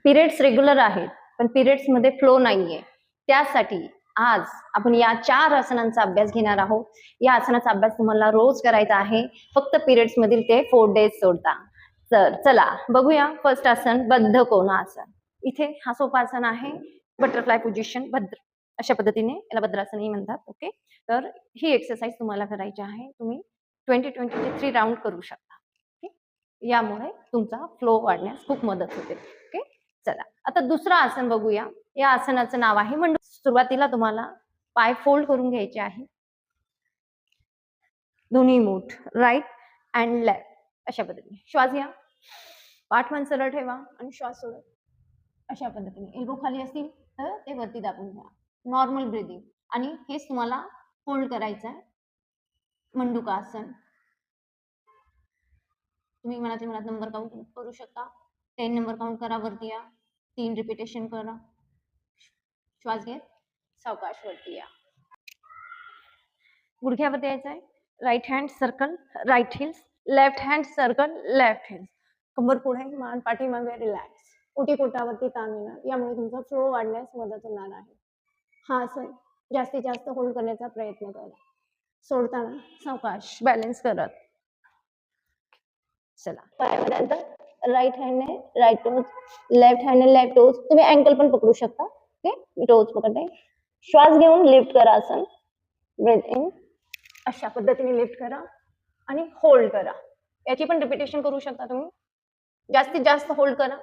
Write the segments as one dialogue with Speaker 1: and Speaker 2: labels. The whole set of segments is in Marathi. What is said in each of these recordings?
Speaker 1: पिरियड्स रेग्युलर आहेत पण पिरियड्स मध्ये फ्लो नाहीये, त्यासाठी आज आपण या 4 आसनांचा अभ्यास घेणार आहोत. या आसनाचा अभ्यास तुम्हाला रोज करायचा आहे, फक्त पिरियड्स मधील ते 4 डेज सोडता. तर चला बघूया. फर्स्ट आसन बद्ध कोणासन. इथे हा सोपा आसन आहे, बटरफ्लाय पोझिशन, भद्र अशा पद्धतीने याला भद्रासनही म्हणतात. ओके, तर ही एक्सरसाइज तुम्हाला करायची आहे. तुम्ही 20-23 राऊंड करू शकता. ओके, यामुळे तुमचा फ्लो वाढण्यास खूप मदत होते. ओके, चला आता दुसरं आसन बघूया. या आसनाचं नाव आहे मंडूक. सुरुवातीला तुम्हाला पाय फोल्ड करून घ्यायचे आहे, दोन्ही मूठ राईट अँड लेफ्ट अशा पद्धतीने. श्वास घ्या, पाठ मान सरळ ठेवा आणि श्वास सोडा अशा पद्धतीने. एल्बो खाली असतील तर ते वरती दाबून घ्या. नॉर्मल ब्रीदिंग आणि हेच तुम्हाला होल्ड करायचं आहे. मंडूकासन. तुम्ही मनातल्या मनात नंबर काउंट करू शकता. 10 नंबर काउंट करा, वरती या. 3 रिपिटेशन करा. श्वास घेत सावकाश वरती या. गुडघ्यावरती यायचं आहे. Right hand circle right heels, left hand circle left heels. कंबर पुढे, मान पाठीमागे, रिलॅक्स. ओटी पोटावरती ताण येणार, यामुळे तुमचा फ्लो वाढण्यास मदत होणार आहे. हा आसन जास्तीत जास्त होल्ड करण्याचा प्रयत्न करा. सोडताना सावकाश बॅलन्स करत. चला, पायामध्ये राईट हँडने राईट टोज, लेफ्ट हँडने लेफ्ट टोज. तुम्ही अँकल पण पकडू शकता. ओके, मी टोज पकडते. श्वास घेऊन लिफ्ट करा आसन. ब्रेथ इन अशा पद्धतीने लिफ्ट करा आणि होल्ड करा. याची पण रिपिटेशन करू शकता तुम्ही. जास्तीत जास्त होल्ड करा.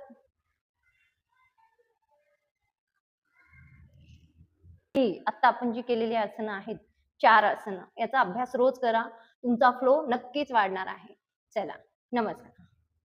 Speaker 1: आता आपण जी केलेली आसनं आहेत, 4 आसनं, याचा अभ्यास रोज करा. तुमचा फ्लो नक्कीच वाढणार आहे. चला, नमस्कार.